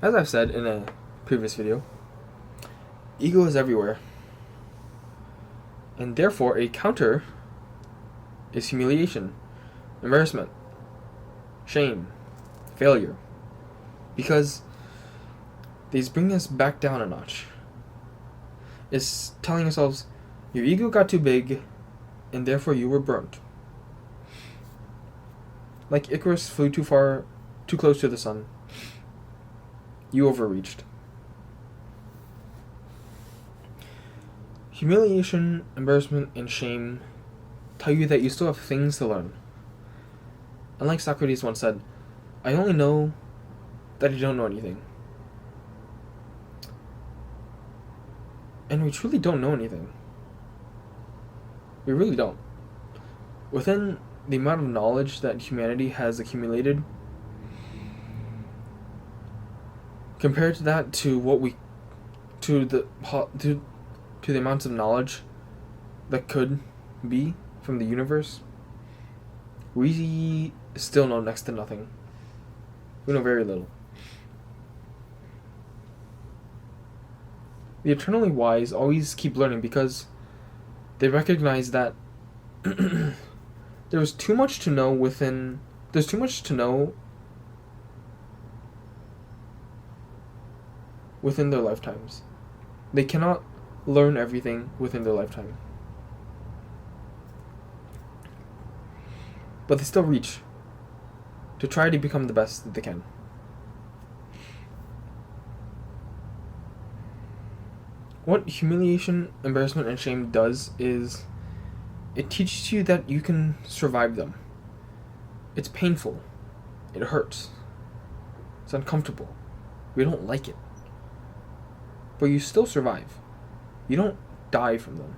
As I've said in a previous video, ego is everywhere, and therefore a counter is humiliation, embarrassment, shame, failure, because these bring us back down a notch. It's telling ourselves, your ego got too big, and therefore you were burnt. Like Icarus flew too close to the sun. You overreached. Humiliation, embarrassment, and shame tell you that you still have things to learn. And like Socrates once said, I only know that I don't know anything. And we truly don't know anything. We really don't. Within the amount of knowledge that humanity has accumulated, compared to that to the amounts of knowledge that could be from the universe, we still know next to nothing. We know very little. The eternally wise always keep learning because they recognize that there's too much to know within their lifetimes. They cannot learn everything within their lifetime. But they still reach to try to become the best that they can. What humiliation, embarrassment, and shame does is it teaches you that you can survive them. It's painful. It hurts. It's uncomfortable. We don't like it. But you still survive. You don't die from them.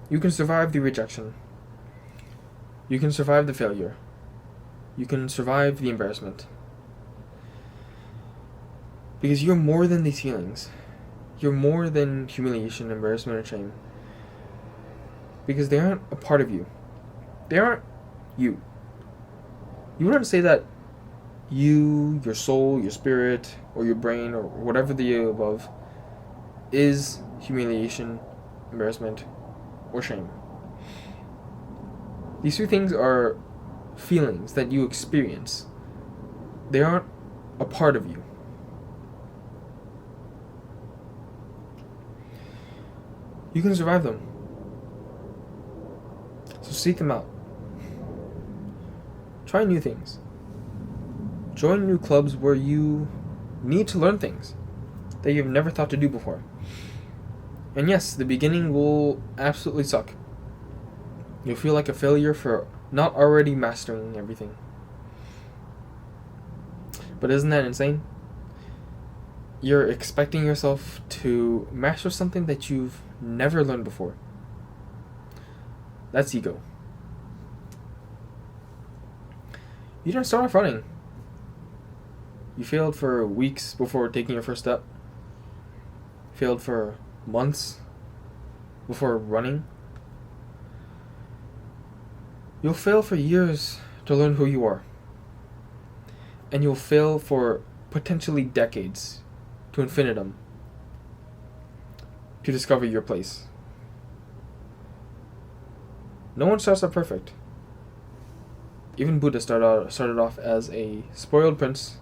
You can survive the rejection. You can survive the failure. You can survive the embarrassment. Because you're more than these feelings. You're more than humiliation, embarrassment, and shame. Because they aren't a part of you. They aren't you. You wouldn't say that you, your soul, your spirit, or your brain, or whatever the above, is humiliation, embarrassment, or shame. These two things are feelings that you experience. They aren't a part of you. You can survive them. So seek them out. Try new things. Join new clubs where you need to learn things that you've never thought to do before. And yes, the beginning will absolutely suck. You'll feel like a failure for not already mastering everything. But isn't that insane? You're expecting yourself to master something that you've never learned before. That's ego. You didn't start off running. You failed for weeks before taking your first step. Failed for months before running. You'll fail for years to learn who you are. And you'll fail for potentially decades to infinitum to discover your place. No one starts out perfect. Even Buddha started off as a spoiled prince.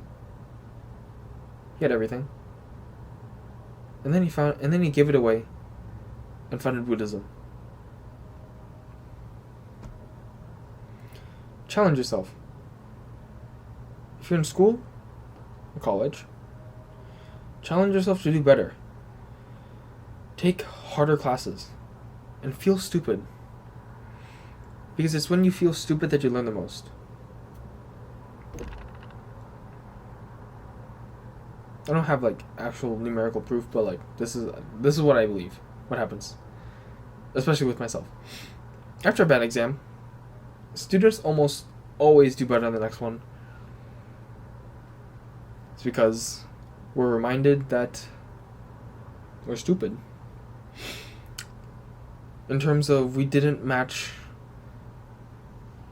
He had everything. And then he gave it away and founded Buddhism. Challenge yourself. If you're in school or college, challenge yourself to do better. Take harder classes and feel stupid. Because it's when you feel stupid that you learn the most. I don't have like actual numerical proof, but like this is what I believe. What happens, especially with myself. After a bad exam, students almost always do better than the next one. It's because we're reminded that we're stupid. In terms of we didn't match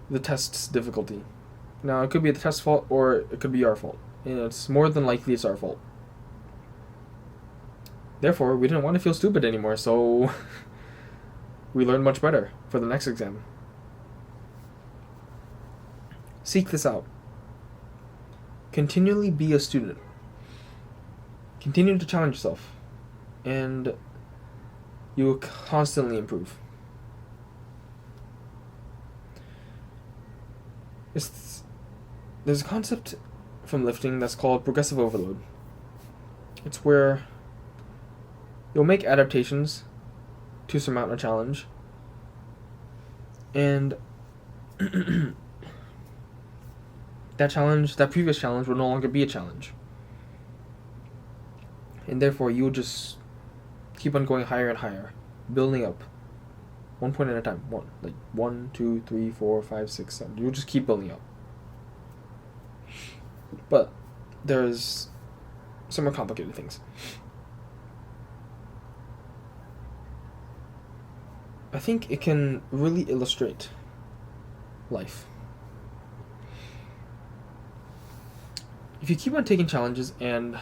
the test's difficulty. Now, it could be the test's fault or it could be our fault. And it's more than likely it's our fault. Therefore, we didn't want to feel stupid anymore, so we learned much better for the next exam. Seek this out. Continually be a student. Continue to challenge yourself. And you will constantly improve. There's a concept from lifting that's called progressive overload. It's where you'll make adaptations to surmount a challenge, and that previous challenge will no longer be a challenge. And therefore, you'll just keep on going higher and higher, building up, 1 point at a time. 1, 2, 3, 4, 5, 6, 7. You'll just keep building up. But there's some more complicated things. I think it can really illustrate life. If you keep on taking challenges and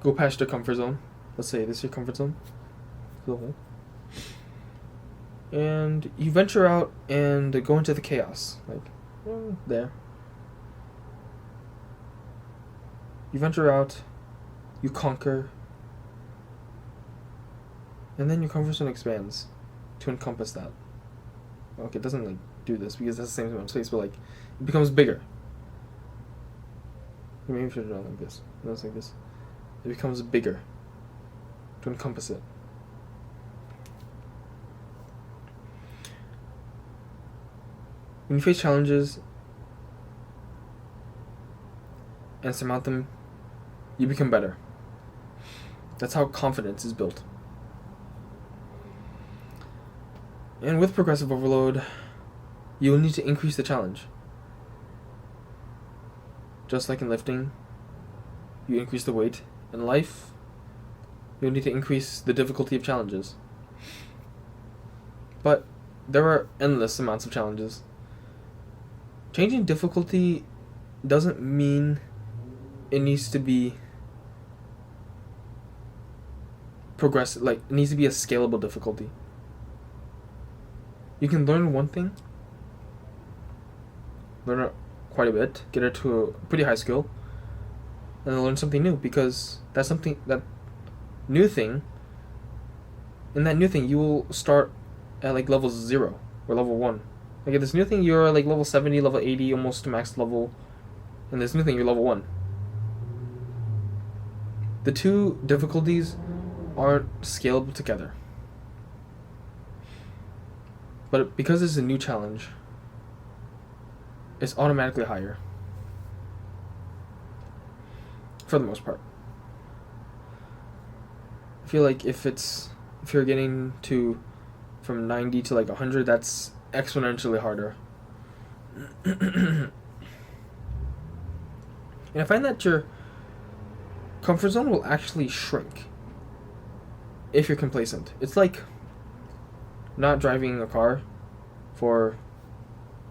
go past your comfort zone, let's say this is your comfort zone, and you venture out and go into the chaos, there. You venture out, you conquer, and then your comfort zone expands to encompass that. Okay, it doesn't do this because that's the same amount of space, but it becomes bigger. Maybe we should have done it like this. No, it's like this. It becomes bigger to encompass it. When you face challenges and surmount them, you become better. That's how confidence is built. And with progressive overload, you will need to increase the challenge. Just like in lifting, you increase the weight. In life, you'll need to increase the difficulty of challenges. But there are endless amounts of challenges. Changing difficulty doesn't mean it needs to be progressive, it needs to be a scalable difficulty. You can learn one thing, learn it quite a bit, get it to a pretty high skill, and then learn something new, because that new thing you will start at level 0 or level 1. At this new thing you're level 70, level 80, almost to max level, and this new thing you're level 1. The two difficulties aren't scalable together. But because it's a new challenge, it's automatically higher. For the most part. I feel like if you're getting from 90 to 100, that's exponentially harder. And I find that your comfort zone will actually shrink if you're complacent. It's like not driving a car for,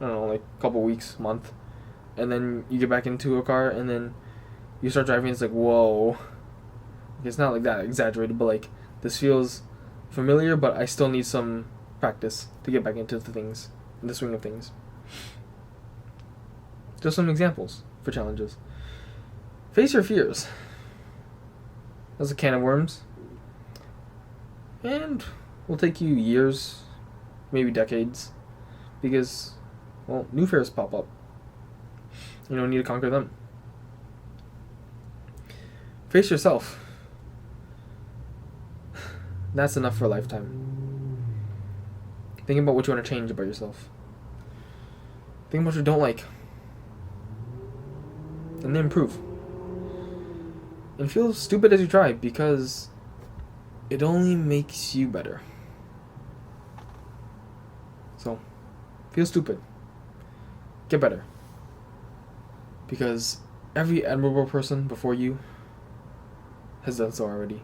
a couple weeks, month, and then you get back into a car and then you start driving, it's whoa. It's not like that exaggerated, but this feels familiar, but I still need some practice to get back into the swing of things. Just some examples for challenges. Face your fears. That's a can of worms. And will take you years, maybe decades, because, new fears pop up. You don't need to conquer them. Face yourself. That's enough for a lifetime. Think about what you want to change about yourself. Think about what you don't like. And then improve. And feel stupid as you try, because it only makes you better. So, feel stupid. Get better. Because every admirable person before you has done so already.